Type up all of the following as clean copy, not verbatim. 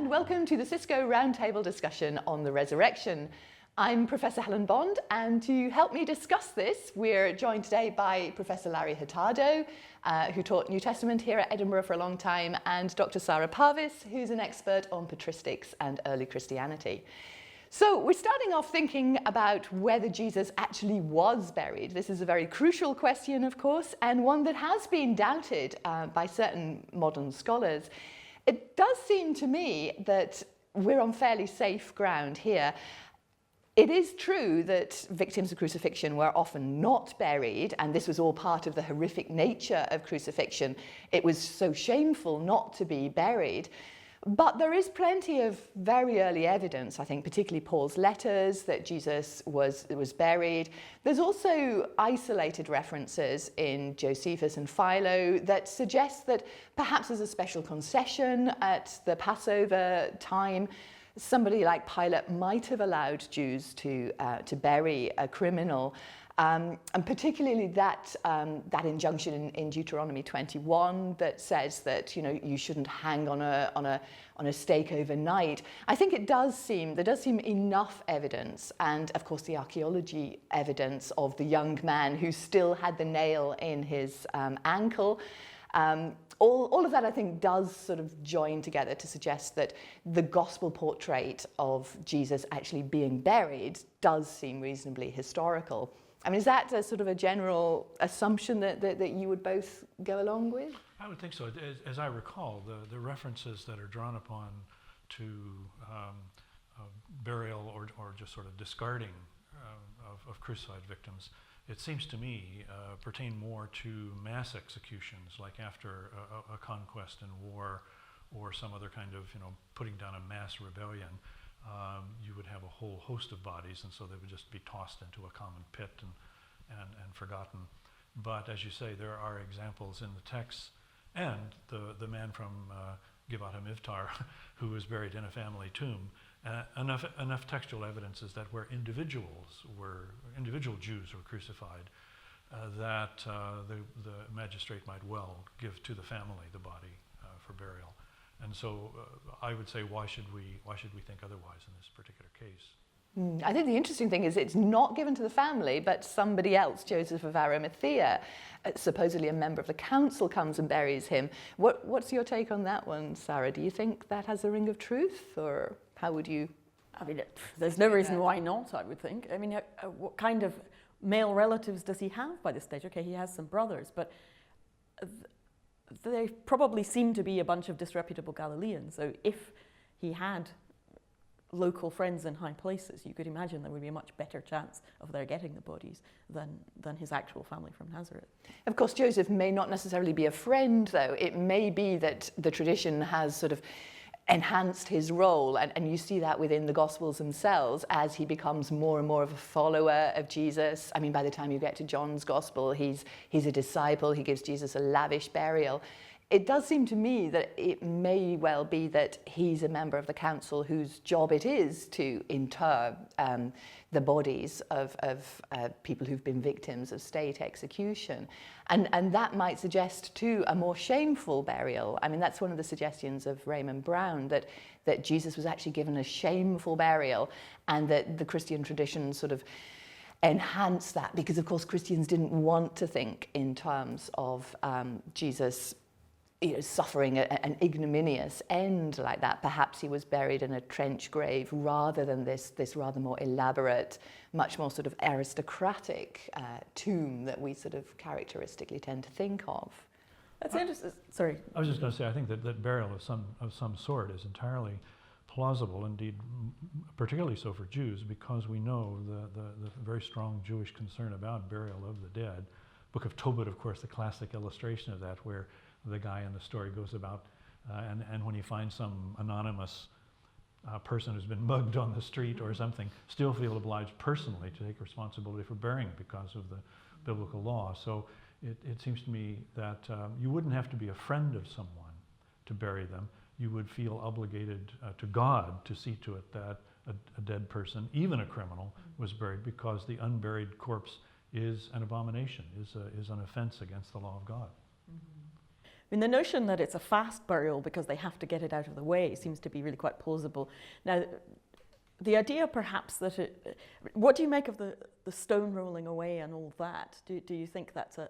and welcome to the Cisco Roundtable discussion on the resurrection. I'm Professor Helen Bond, and to help me discuss this, we're joined today by Professor Larry Hurtado, who taught New Testament here at Edinburgh for a long time, and Dr. Sara Parvis, who's an expert on patristics and early Christianity. So we're starting off thinking about whether Jesus actually was buried. This is a very crucial question, of course, and one that has been doubted by certain modern scholars. It does seem to me that we're on fairly safe ground here. It is true that victims of crucifixion were often not buried, and this was all part of the horrific nature of crucifixion. It was so shameful not to be buried. But there is plenty of very early evidence, I think, particularly Paul's letters, that Jesus was buried. There's also isolated references in Josephus and Philo that suggest that perhaps as a special concession at the Passover time, somebody like Pilate might have allowed Jews to bury a criminal. And particularly that injunction in Deuteronomy 21 that says that you shouldn't hang on a stake overnight. I think there does seem enough evidence, and of course the archaeology evidence of the young man who still had the nail in his ankle. All of that, I think, does sort of join together to suggest that the gospel portrait of Jesus actually being buried does seem reasonably historical. I mean, is that a sort of a general assumption that you would both go along with? I would think so. As I recall, the references that are drawn upon to burial or just sort of discarding of crucified victims, it seems to me pertain more to mass executions, like after a conquest and war, or some other kind of putting down a mass rebellion. You would have a whole host of bodies, and so they would just be tossed into a common pit and forgotten. But as you say, there are examples in the texts, and the man from Givat HaMivtar who was buried in a family tomb. Enough textual evidences that where individual Jews were crucified, that the magistrate might well give to the family the body for burial. And so I would say, why should we think otherwise in this particular case? I think the interesting thing is it's not given to the family, but somebody else, Joseph of Arimathea, supposedly a member of the council, comes and buries him. What's your take on that one, Sara? Do you think that has a ring of truth, or how would you? I mean, there's no reason why not, I would think. I mean, what kind of male relatives does he have by this stage? Okay, he has some brothers, but they probably seem to be a bunch of disreputable Galileans. So if he had local friends in high places, you could imagine there would be a much better chance of their getting the bodies than his actual family from Nazareth. Of course, Joseph may not necessarily be a friend, though. It may be that the tradition has sort of enhanced his role, and you see that within the Gospels themselves as he becomes more and more of a follower of Jesus. I mean, by the time you get to John's Gospel, he's a disciple. He gives Jesus a lavish burial. It does seem to me that it may well be that he's a member of the council whose job it is to inter the bodies of people who've been victims of state execution. And that might suggest, too, a more shameful burial. I mean, that's one of the suggestions of Raymond Brown, that Jesus was actually given a shameful burial, and that the Christian tradition sort of enhanced that, because, of course, Christians didn't want to think in terms of Jesus suffering an ignominious end like that. Perhaps he was buried in a trench grave rather than this rather more elaborate, much more sort of aristocratic tomb that we sort of characteristically tend to think of. That's interesting. Sorry. I was just going to say, I think that burial of some sort is entirely plausible, indeed, particularly so for Jews, because we know the very strong Jewish concern about burial of the dead. Book of Tobit, of course, the classic illustration of that, where the guy in the story goes about, and when he finds some anonymous person who's been mugged on the street or something, still feel obliged personally to take responsibility for burying it because of the biblical law. So it seems to me that you wouldn't have to be a friend of someone to bury them. You would feel obligated to God to see to it that a dead person, even a criminal, was buried, because the unburied corpse is an abomination, is an offense against the law of God. mean, the notion that it's a fast burial because they have to get it out of the way seems to be really quite plausible. Now, the idea perhaps that it... What do you make of the stone rolling away and all that? Do you think that's a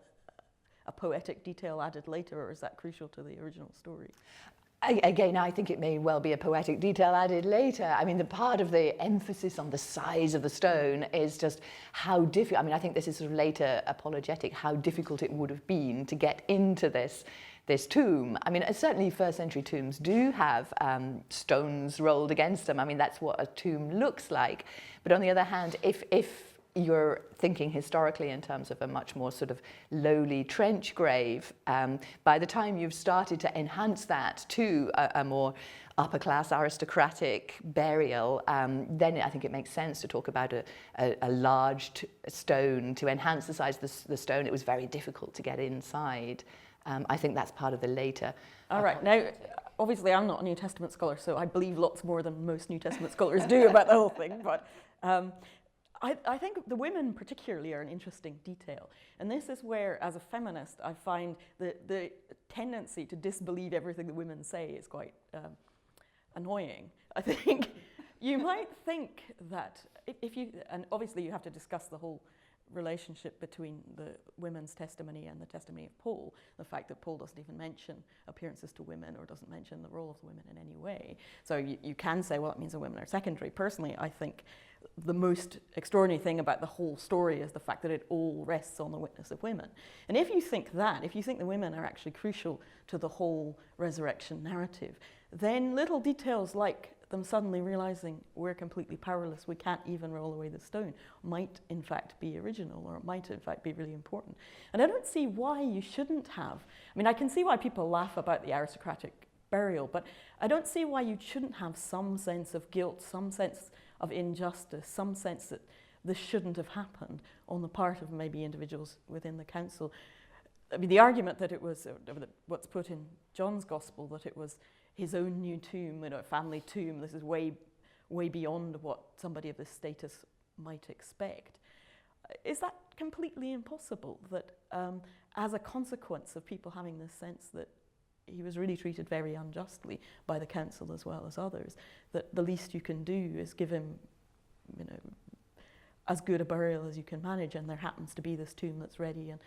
poetic detail added later, or is that crucial to the original story? Again, I think it may well be a poetic detail added later. I mean, the part of the emphasis on the size of the stone is just how difficult, I mean, I think this is sort of later apologetic, how difficult it would have been to get into this tomb. I mean, certainly first century tombs do have stones rolled against them. I mean, that's what a tomb looks like. But on the other hand, if you're thinking historically in terms of a much more sort of lowly trench grave, by the time you've started to enhance that to a more upper class aristocratic burial, then I think it makes sense to talk about a large stone to enhance the size of the stone. It was very difficult to get inside. I think that's part of the later. All right, now obviously I'm not a New Testament scholar, so I believe lots more than most New Testament scholars do about the whole thing, but I think the women particularly are an interesting detail. And this is where, as a feminist, I find the tendency to disbelieve everything the women say is quite annoying. I think you might think that if you, and obviously you have to discuss the whole relationship between the women's testimony and the testimony of Paul, the fact that Paul doesn't even mention appearances to women or doesn't mention the role of the women in any way. So you can say, well, it means the women are secondary. Personally, I think the most extraordinary thing about the whole story is the fact that it all rests on the witness of women. And if you think the women are actually crucial to the whole resurrection narrative, then little details like them suddenly realizing we're completely powerless, we can't even roll away the stone, might in fact be original, or it might in fact be really important. And I don't see why you shouldn't have, I mean, I can see why people laugh about the aristocratic burial, but I don't see why you shouldn't have some sense of guilt, some sense of injustice, some sense that this shouldn't have happened on the part of maybe individuals within the council. I mean, the argument that it was, what's put in John's Gospel, that it was his own new tomb, a family tomb, this is way beyond what somebody of this status might expect. Is that completely impossible, that as a consequence of people having this sense that he was really treated very unjustly by the council as well as others, that the least you can do is give him, as good a burial as you can manage, and there happens to be this tomb that's ready, and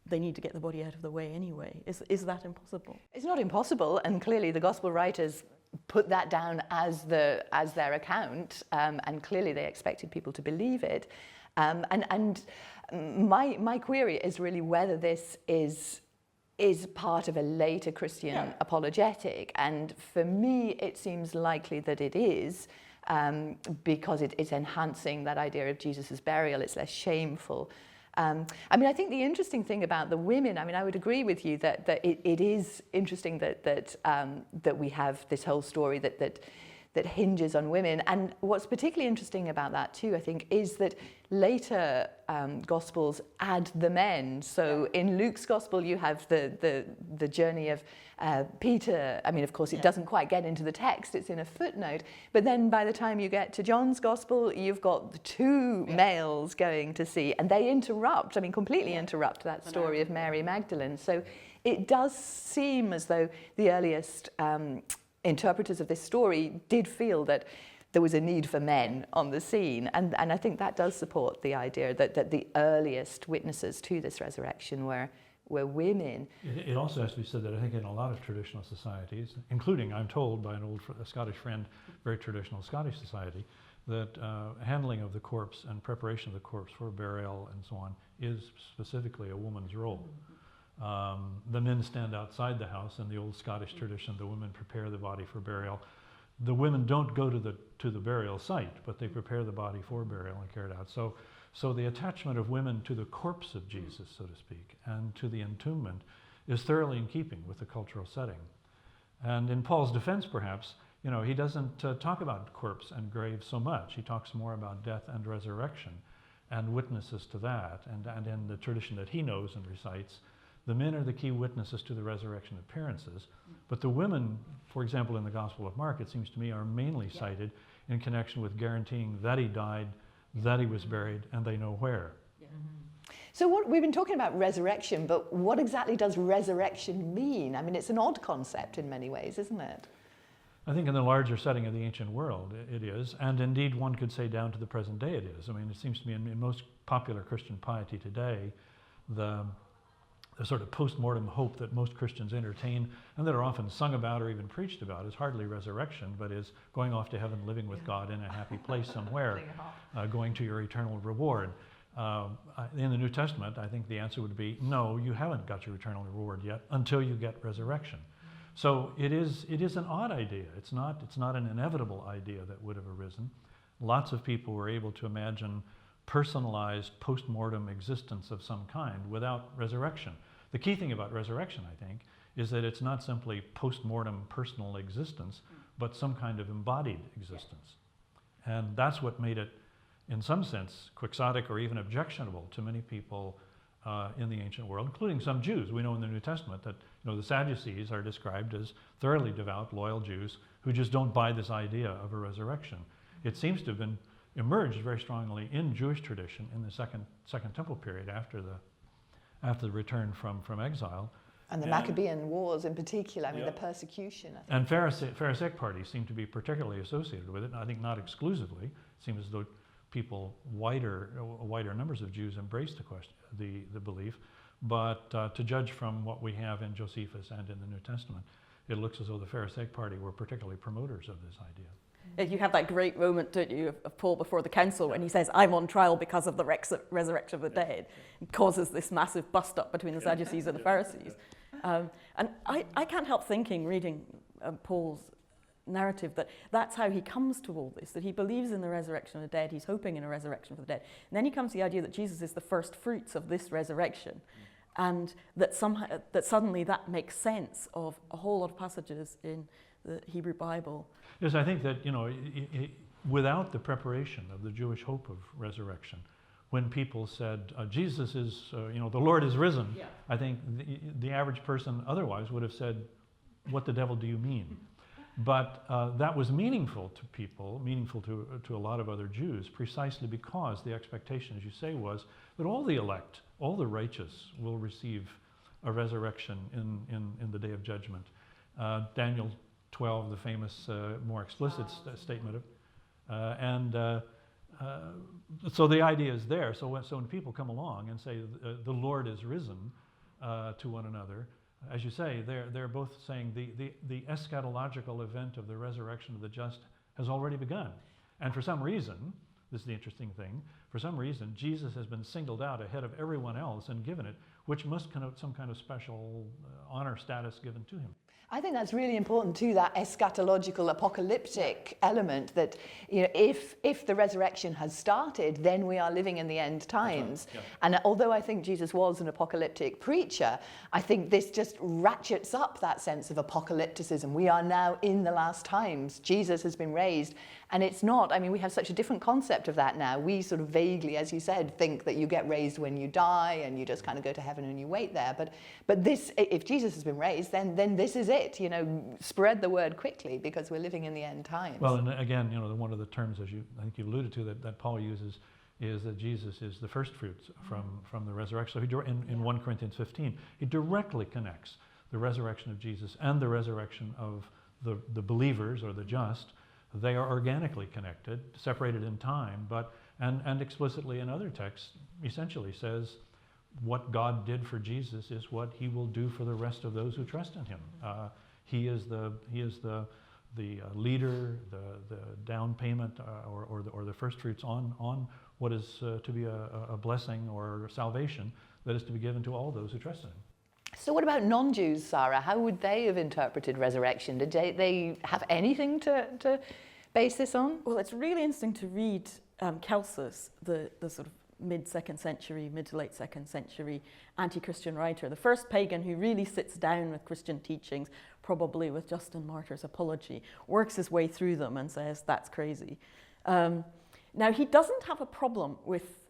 they need to get the body out of the way anyway. Is that impossible? It's not impossible, and clearly the gospel writers put that down as their account, and clearly they expected people to believe it. And my query is really whether this is part of a later Christian apologetic, and for me it seems likely that it is, because it's enhancing that idea of Jesus's burial. It's less shameful. I mean, I think the interesting thing about the women, I mean, I would agree with you that it is interesting that we have this whole story that hinges on women. And what's particularly interesting about that too, I think, is that later Gospels add the men. So in Luke's Gospel, you have the journey of Peter. I mean, of course, it doesn't quite get into the text, it's in a footnote. But then by the time you get to John's Gospel, you've got the two males going to see, and they interrupt, I mean, completely interrupt that story of Mary Magdalene. So it does seem as though the earliest interpreters of this story did feel that there was a need for men on the scene, and I think that does support the idea that the earliest witnesses to this resurrection were women. It also has to be said that I think in a lot of traditional societies, including, I'm told by a Scottish friend, very traditional Scottish society, that handling of the corpse and preparation of the corpse for burial and so on is specifically a woman's role. The men stand outside the house. In the old Scottish tradition, the women prepare the body for burial. The women don't go to the burial site, but they prepare the body for burial and carry it out. So the attachment of women to the corpse of Jesus, so to speak, and to the entombment is thoroughly in keeping with the cultural setting. And in Paul's defense, perhaps, he doesn't talk about corpse and grave so much. He talks more about death and resurrection and witnesses to that. And in the tradition that he knows and recites, the men are the key witnesses to the resurrection appearances, but the women, for example, in the Gospel of Mark, it seems to me, are mainly cited in connection with guaranteeing that he died, that he was buried, and they know where. So we've been talking about resurrection, but what exactly does resurrection mean? I mean, it's an odd concept in many ways, isn't it? I think in the larger setting of the ancient world it is, and indeed one could say down to the present day it is. I mean, it seems to me in most popular Christian piety today, the sort of post-mortem hope that most Christians entertain and that are often sung about or even preached about is hardly resurrection, but is going off to heaven, living with God in a happy place somewhere, going to your eternal reward. In the New Testament, I think the answer would be, no, you haven't got your eternal reward yet until you get resurrection. So it is an odd idea. It's not an inevitable idea that would have arisen. Lots of people were able to imagine personalized post-mortem existence of some kind without resurrection. The key thing about resurrection, I think, is that it's not simply post-mortem personal existence, but some kind of embodied existence. And that's what made it, in some sense, quixotic or even objectionable to many people in the ancient world, including some Jews. We know in the New Testament that the Sadducees are described as thoroughly devout, loyal Jews who just don't buy this idea of a resurrection. It seems to have emerged very strongly in Jewish tradition in the second Temple period after the return from exile. And the Maccabean Wars in particular, I mean, the persecution. I think. And Pharisaic parties seem to be particularly associated with it, and I think not exclusively. It seems as though people, wider numbers of Jews embraced the belief, but to judge from what we have in Josephus and in the New Testament, it looks as though the Pharisaic party were particularly promoters of this idea. You have that great moment, don't you, of Paul before the council when he says, I'm on trial because of the resurrection of the dead. It causes this massive bust-up between the Sadducees and the Pharisees. And I can't help thinking, reading Paul's narrative, that that's how he comes to all this, that he believes in the resurrection of the dead, he's hoping in a resurrection for the dead. And then he comes to the idea that Jesus is the first fruits of this resurrection, and that suddenly that makes sense of a whole lot of passages in the Hebrew Bible. Yes, I think that, without the preparation of the Jewish hope of resurrection, when people said, Jesus is, the Lord is risen, I think the average person otherwise would have said, what the devil do you mean? But that was meaningful to people, meaningful to a lot of other Jews, precisely because the expectation, as you say, was that all the elect, all the righteous will receive a resurrection in the day of judgment. Daniel 12, the famous, more explicit statement of, so the idea is there. So when people come along and say the Lord is risen to one another, as you say, they're both saying the eschatological event of the resurrection of the just has already begun. And for some reason, this is the interesting thing, for some reason, Jesus has been singled out ahead of everyone else and given it, which must connote some kind of special honor status given to him. I think that's really important too, that eschatological, apocalyptic element, that if the resurrection has started, then we are living in the end times. Right. Yeah. And although I think Jesus was an apocalyptic preacher, I think this just ratchets up that sense of apocalypticism. We are now in the last times. Jesus has been raised. And it's not, I mean, we have such a different concept of that now. We sort of vaguely, as you said, think that you get raised when you die and you just kind of go to heaven and you wait there. But this, if Jesus has been raised, then this is it. Spread the word quickly because we're living in the end times. Well, and again, one of the terms, I think you alluded to, that Paul uses is that Jesus is the first fruits from the resurrection. So in 1 Corinthians 15, he directly connects the resurrection of Jesus and the resurrection of the believers or the just. They are organically connected, separated in time, and explicitly in other texts essentially says what God did for Jesus is what he will do for the rest of those who trust in him. He is the leader, the down payment, or the first fruits on what is to be a blessing or salvation that is to be given to all those who trust in him. So what about non-Jews, Sara? How would they have interpreted resurrection? Did they have anything to base this on? Well, it's really interesting to read Celsus, the sort of mid-2nd century, mid to late 2nd century anti-Christian writer, the first pagan who really sits down with Christian teachings, probably with Justin Martyr's Apology, works his way through them and says, that's crazy. Now, he doesn't have a problem with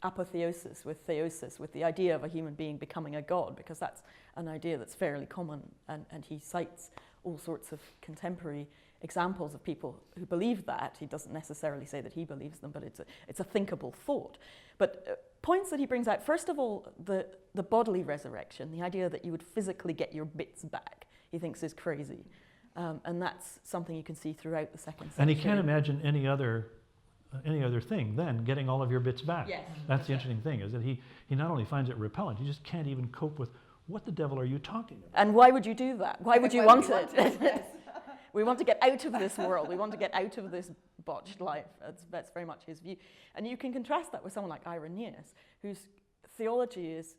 apotheosis, with theosis, with the idea of a human being becoming a god, because that's an idea that's fairly common, and he cites all sorts of contemporary examples of people who believe that. He doesn't necessarily say that he believes them, but it's a thinkable thought. But points that he brings out, first of all, the bodily resurrection, the idea that you would physically get your bits back, he thinks is crazy. And that's something you can see throughout the second century. And he can't imagine any other thing than getting all of your bits back. Yes, that's the interesting thing, is that he not only finds it repellent, he just can't even cope with, what the devil are you talking about? And why would you do that? Why would you want it? We want to get out of this world. We want to get out of this botched life. That's very much his view. And you can contrast that with someone like Irenaeus, whose theology is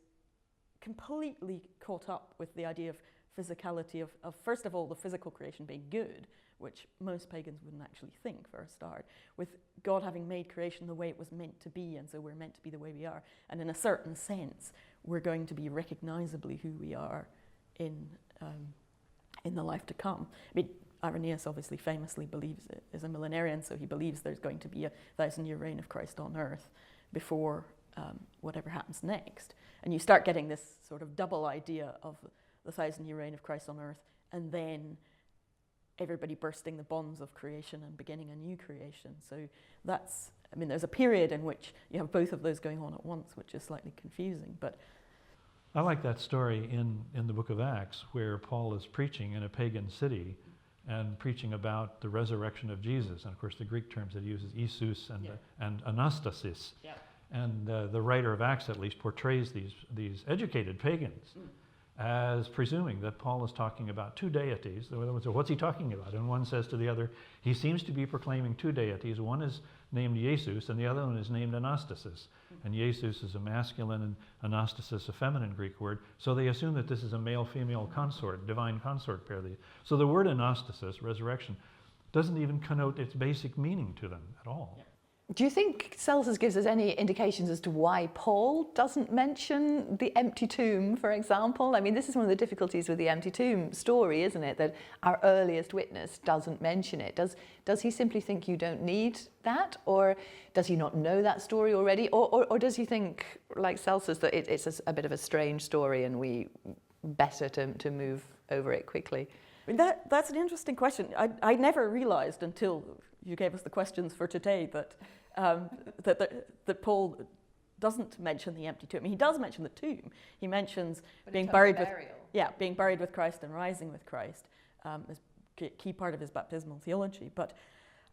completely caught up with the idea of physicality, of first of all, the physical creation being good, which most pagans wouldn't actually think for a start, with God having made creation the way it was meant to be, and so we're meant to be the way we are. And in a certain sense, we're going to be recognizably who we are in the life to come. I mean, Irenaeus obviously famously believes it is a millenarian, so he believes there's going to be a 1,000-year reign of Christ on earth before whatever happens next. And you start getting this sort of double idea of the 1,000-year reign of Christ on earth, and then everybody bursting the bonds of creation and beginning a new creation. So that's, I mean, there's a period in which you have both of those going on at once, which is slightly confusing. But I like that story in the book of Acts, where Paul is preaching in a pagan city and preaching about the resurrection of Jesus. And of course, the Greek terms that he uses, Isus and anastasis. yeah. And the writer of Acts, at least, portrays these educated pagans as presuming that Paul is talking about two deities. So what's he talking about? And one says to the other, he seems to be proclaiming two deities. One is named Jesus, and the other one is named Anastasis. And Jesus is a masculine, and Anastasis a feminine Greek word. So they assume that this is a male-female consort, divine consort pair. So the word Anastasis, resurrection, doesn't even connote its basic meaning to them at all. Yeah. Do you think Celsus gives us any indications as to why Paul doesn't mention the empty tomb, for example? I mean, this is one of the difficulties with the empty tomb story, isn't it? That our earliest witness doesn't mention it. Does he simply think you don't need that? Or does he not know that story already? Or does he think, like Celsus, that it's a bit of a strange story and we better to move over it quickly? I mean, that's an interesting question. I never realized until you gave us the questions for today that that Paul doesn't mention the empty tomb. I mean, he does mention the tomb. He mentions being buried with Christ and rising with Christ as a key part of his baptismal theology. But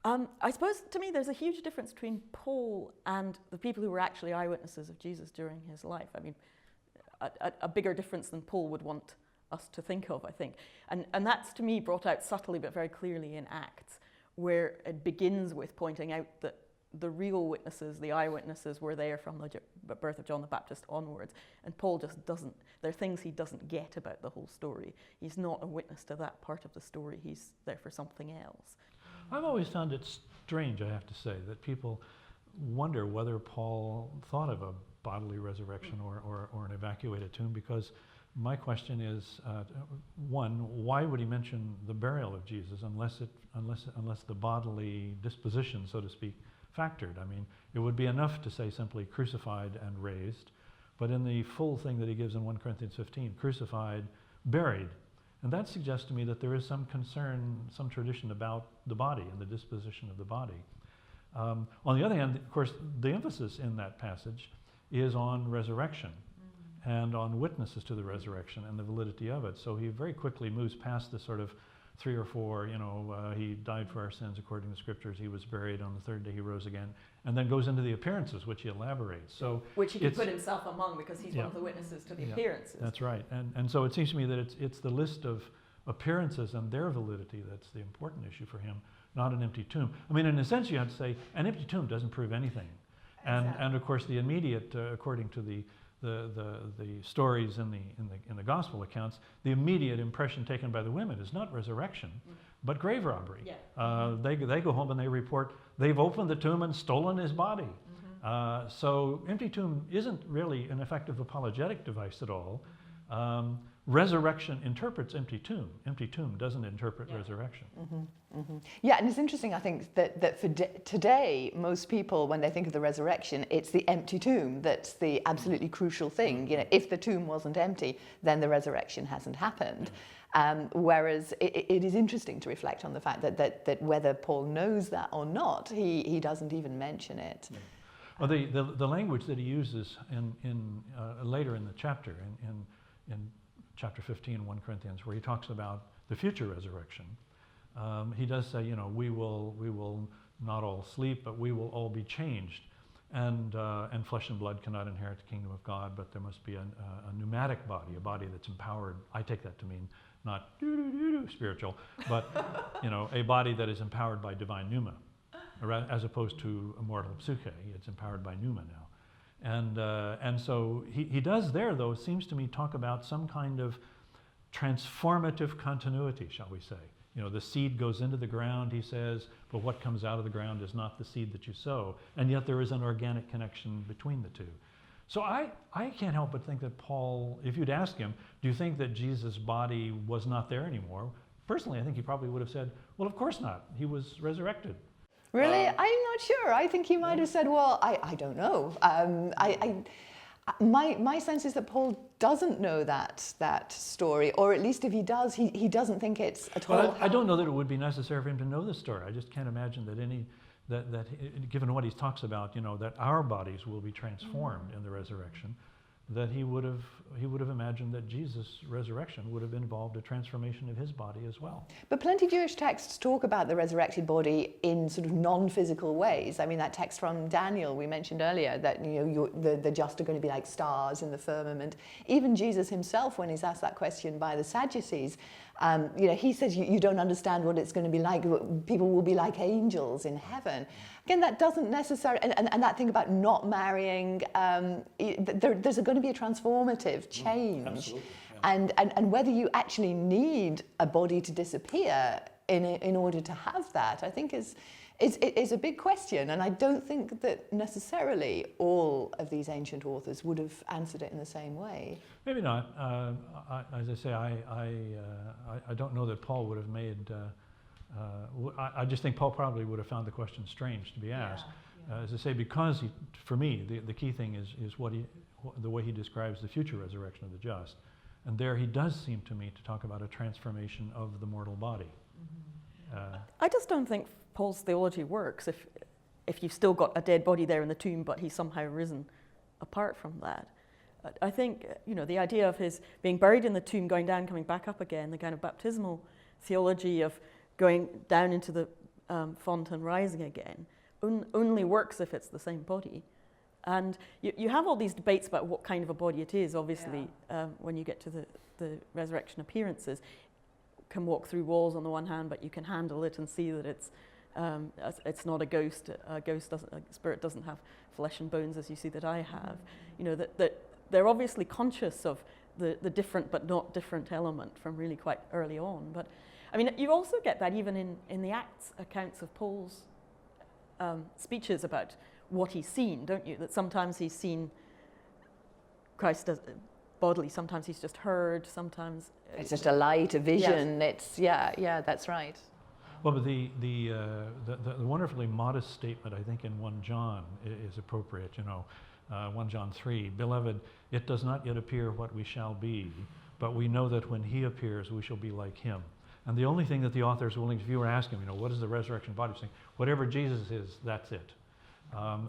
I suppose, to me, there's a huge difference between Paul and the people who were actually eyewitnesses of Jesus during his life. I mean, a bigger difference than Paul would want us to think of, I think. And that's, to me, brought out subtly but very clearly in Acts, where it begins with pointing out that the real witnesses, the eyewitnesses, were there from the birth of John the Baptist onwards. And Paul just doesn't, there are things he doesn't get about the whole story. He's not a witness to that part of the story. He's there for something else. I've always found it strange, I have to say, that people wonder whether Paul thought of a bodily resurrection or an evacuated tomb, because my question is, one, why would he mention the burial of Jesus unless the bodily disposition, so to speak, factored? I mean, it would be enough to say simply crucified and raised, but in the full thing that he gives in 1 Corinthians 15, crucified, buried. And that suggests to me that there is some concern, some tradition about the body and the disposition of the body. On the other hand, of course, the emphasis in that passage is on resurrection and on witnesses to the resurrection and the validity of it. So he very quickly moves past the sort of 3 or 4, he died for our sins according to the scriptures, he was buried, on the third day he rose again, and then goes into the appearances, which he elaborates. So which he can put himself among, because he's one of the witnesses to the appearances. That's right. And so it seems to me that it's the list of appearances and their validity that's the important issue for him, not an empty tomb. I mean, in a sense, you have to say an empty tomb doesn't prove anything. And of course, the immediate, according to the stories in the gospel accounts, the immediate impression taken by the women is not resurrection, but grave robbery. Yeah. They go home and they report they've opened the tomb and stolen his body. So empty tomb isn't really an effective apologetic device at all. resurrection interprets empty tomb. Empty tomb doesn't interpret resurrection. Yeah, and it's interesting, I think, that for today, most people, when they think of the resurrection, it's the empty tomb that's the absolutely crucial thing. You know, if the tomb wasn't empty, then the resurrection hasn't happened. Whereas it is interesting to reflect on the fact that whether Paul knows that or not, he doesn't even mention it. Yeah. Well, the language that he uses in later in the chapter, in chapter 15, 1 Corinthians, where he talks about the future resurrection, he does say, you know, we will not all sleep, but we will all be changed. And flesh and blood cannot inherit the kingdom of God, but there must be a pneumatic body, a body that's empowered. I take that to mean not spiritual, but you know, a body that is empowered by divine pneuma, as opposed to a mortal psyche. It's empowered by pneuma now. And so he does there, though, it seems to me, talk about some kind of transformative continuity, shall we say. You know, the seed goes into the ground, he says, but what comes out of the ground is not the seed that you sow. And yet there is an organic connection between the two. So I can't help but think that Paul, if you'd ask him, do you think that Jesus' body was not there anymore? Personally, I think he probably would have said, well, of course not. He was resurrected. Really? I'm not sure. I think he might have said, well, I don't know. My sense is that Paul doesn't know that story, or at least if he does, he doesn't think it's at all. Well, I don't know that it would be necessary for him to know the story. I just can't imagine that given what he talks about, you know, that our bodies will be transformed in the resurrection, that he would have imagined that Jesus' resurrection would have involved a transformation of his body as well. But plenty of Jewish texts talk about the resurrected body in sort of non-physical ways. I mean, that text from Daniel we mentioned earlier, that, you know, the just are going to be like stars in the firmament. Even Jesus himself, when he's asked that question by the Sadducees, you know, he says, you don't understand what it's going to be like. People will be like angels in heaven. Again, that doesn't necessarily, and that thing about not marrying, there's going to be a transformative change. Absolutely, yeah. And whether you actually need a body to disappear in order to have that, I think is a big question. And I don't think that necessarily all of these ancient authors would have answered it in the same way. Maybe not. As I say, I don't know that Paul would have made. I just think Paul probably would have found the question strange to be asked. Yeah. As I say, because for me, the key thing is the way he describes the future resurrection of the just, and there he does seem to me to talk about a transformation of the mortal body. I just don't think Paul's theology works if you've still got a dead body there in the tomb, but he's somehow risen apart from that. I think, you know, the idea of his being buried in the tomb, going down, coming back up again, the kind of baptismal theology of going down into the font and rising again, only works if it's the same body. And you have all these debates about what kind of a body it is, obviously, when you get to the resurrection appearances. Can walk through walls on the one hand, but you can handle it and see that it's not a ghost. A spirit doesn't have flesh and bones as you see that I have. You know, that they're obviously conscious of the different but not different element from really quite early on. But I mean, you also get that even in the Acts accounts of Paul's speeches about what he's seen, don't you? That sometimes he's seen Christ as bodily, sometimes he's just heard, sometimes it's just a light, a vision. Yes. It's that's right. Well, but the wonderfully modest statement, I think, in 1 John is appropriate. You know, 1 John 3, beloved, it does not yet appear what we shall be, but we know that when he appears, we shall be like him. And the only thing that the author is willing, if you were asking, you know, what is the resurrection body? Saying, whatever Jesus is, that's it.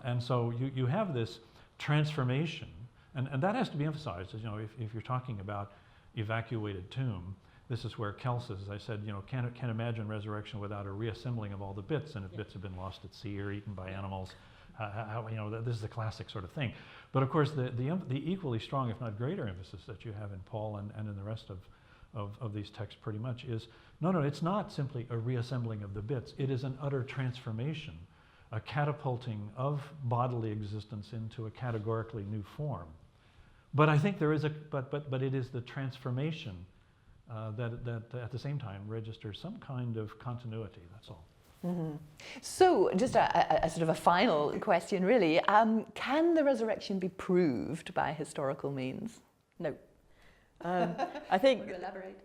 And so you have this transformation, and that has to be emphasized. You know, if you're talking about evacuated tomb, this is where Kelsus, as I said, you know, can't imagine resurrection without a reassembling of all the bits, and if bits have been lost at sea or eaten by animals, you know, this is the classic sort of thing. But of course, the equally strong, if not greater, emphasis that you have in Paul and in the rest of these texts pretty much is, no, it's not simply a reassembling of the bits. It is an utter transformation, a catapulting of bodily existence into a categorically new form. But I think there is but it is the transformation that at the same time registers some kind of continuity, that's all. Mm-hmm. So just a sort of a final question really, can the resurrection be proved by historical means? no. I think Want to elaborate?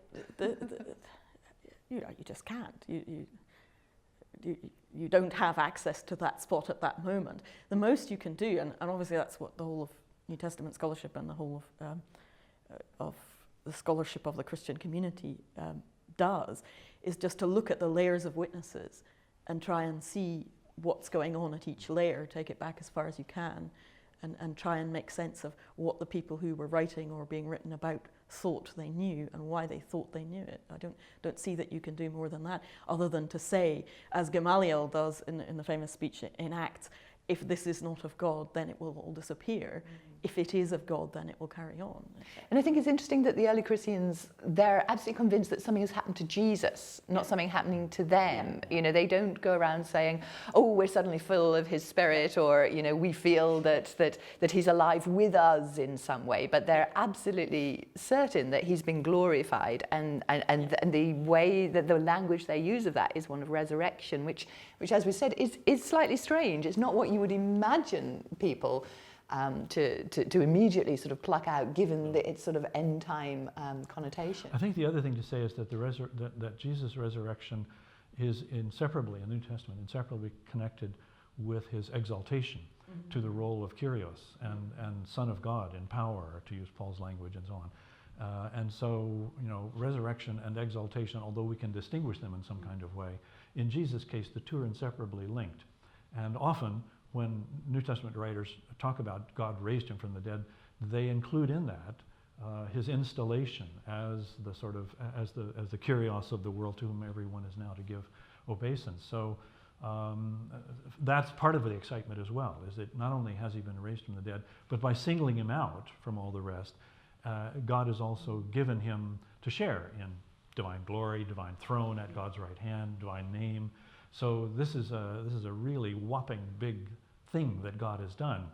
You just can't. You don't have access to that spot at that moment. The most you can do, and obviously that's what the whole of New Testament scholarship and the whole of the scholarship of the Christian community does, is just to look at the layers of witnesses and try and see what's going on at each layer, take it back as far as you can, and try and make sense of what the people who were writing or being written about thought they knew and why they thought they knew it. I don't see that you can do more than that, other than to say, as Gamaliel does in the famous speech in Acts, if this is not of God, then it will all disappear. If it is of God, then it will carry on. And I think it's interesting that the early Christians, they're absolutely convinced that something has happened to Jesus, not something happening to them. You know, they don't go around saying, oh, we're suddenly full of his spirit, or, you know, we feel that he's alive with us in some way, but they're absolutely certain that he's been glorified, and the way that the language they use of that is one of resurrection, which as we said, is slightly strange. It's not what you would imagine people to immediately sort of pluck out, given its sort of end time connotation. I think the other thing to say is that that Jesus' resurrection is inseparably, in the New Testament, inseparably connected with his exaltation to the role of Kyrios and Son of God in power, to use Paul's language, and so on. And so, you know, resurrection and exaltation, although we can distinguish them in some kind of way, in Jesus' case, the two are inseparably linked. And often, when New Testament writers talk about God raised him from the dead, they include in that his installation as the sort of as the Kyrios of the world, to whom everyone is now to give obeisance. So that's part of the excitement as well, is that not only has he been raised from the dead, but by singling him out from all the rest, God has also given him to share in divine glory, divine throne at God's right hand, divine name. So this is a really whopping big thing that God has done.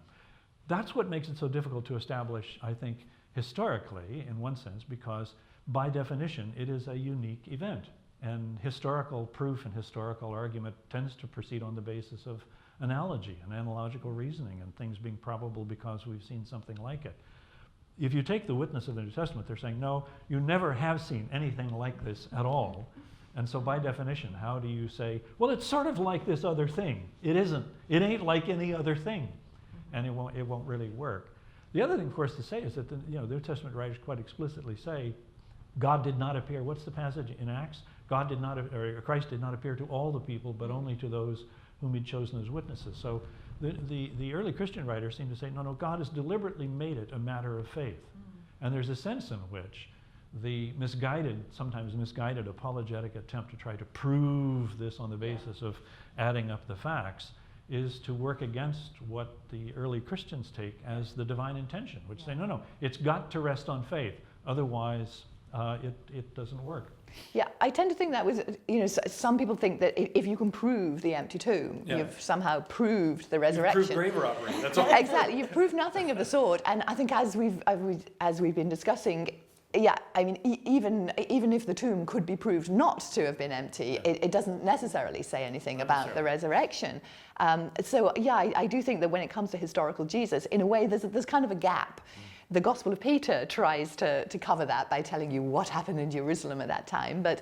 That's what makes it so difficult to establish, I think, historically, in one sense, because by definition it is a unique event. And historical proof and historical argument tends to proceed on the basis of analogy and analogical reasoning and things being probable because we've seen something like it. If you take the witness of the New Testament, they're saying, no, you never have seen anything like this at all. And so by definition, how do you say, well, it's sort of like this other thing? It isn't. It ain't like any other thing. And it won't really work. The other thing, of course, to say is that the New Testament writers quite explicitly say, God did not appear. What's the passage in Acts? Christ did not appear to all the people, but only to those whom he'd chosen as witnesses. So the early Christian writers seem to say, no, God has deliberately made it a matter of faith. And there's a sense in which the sometimes misguided apologetic attempt to try to prove this on the basis of adding up the facts is to work against what the early Christians take as the divine intention, which say, no, it's got to rest on faith. Otherwise, it doesn't work. Yeah, I tend to think that was, some people think that if you can prove the empty tomb, you've somehow proved the resurrection. You've proved grave robbery, that's all. Exactly, you've proved nothing of the sort. And I think as we've been discussing, yeah, I mean, even if the tomb could be proved not to have been empty, it doesn't necessarily say anything about the resurrection. So yeah, I do think that when it comes to historical Jesus, in a way, there's kind of a gap. The Gospel of Peter tries to cover that by telling you what happened in Jerusalem at that time, but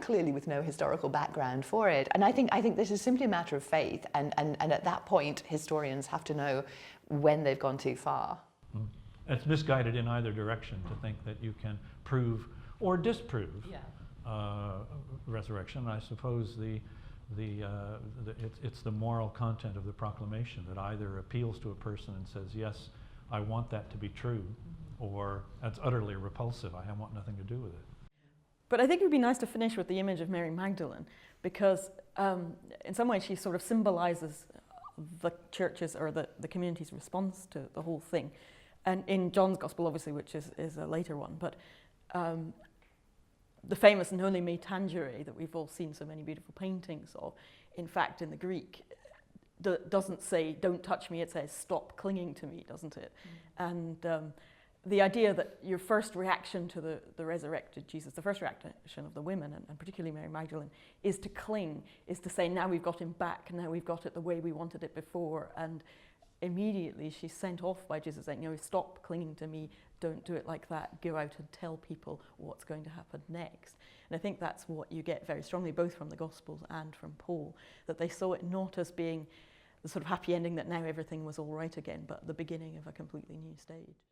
clearly with no historical background for it. And I think this is simply a matter of faith, and at that point, historians have to know when they've gone too far. It's misguided in either direction to think that you can prove or disprove resurrection. I suppose it's the moral content of the proclamation that either appeals to a person and says, yes, I want that to be true, or that's utterly repulsive, I want nothing to do with it. But I think it would be nice to finish with the image of Mary Magdalene, because in some ways she sort of symbolizes the church's or the community's response to the whole thing. And in John's Gospel, obviously, which is a later one, but the famous Noli me tangere that we've all seen so many beautiful paintings of, in fact, in the Greek, doesn't say, don't touch me, it says, stop clinging to me, doesn't it? And the idea that your first reaction to the resurrected Jesus, the first reaction of the women, and particularly Mary Magdalene, is to cling, is to say, now we've got him back, now we've got it the way we wanted it before, and immediately she's sent off by Jesus saying, you know, stop clinging to me, don't do it like that, go out and tell people what's going to happen next. And I think that's what you get very strongly, both from the Gospels and from Paul, that they saw it not as being the sort of happy ending that now everything was all right again, but the beginning of a completely new stage.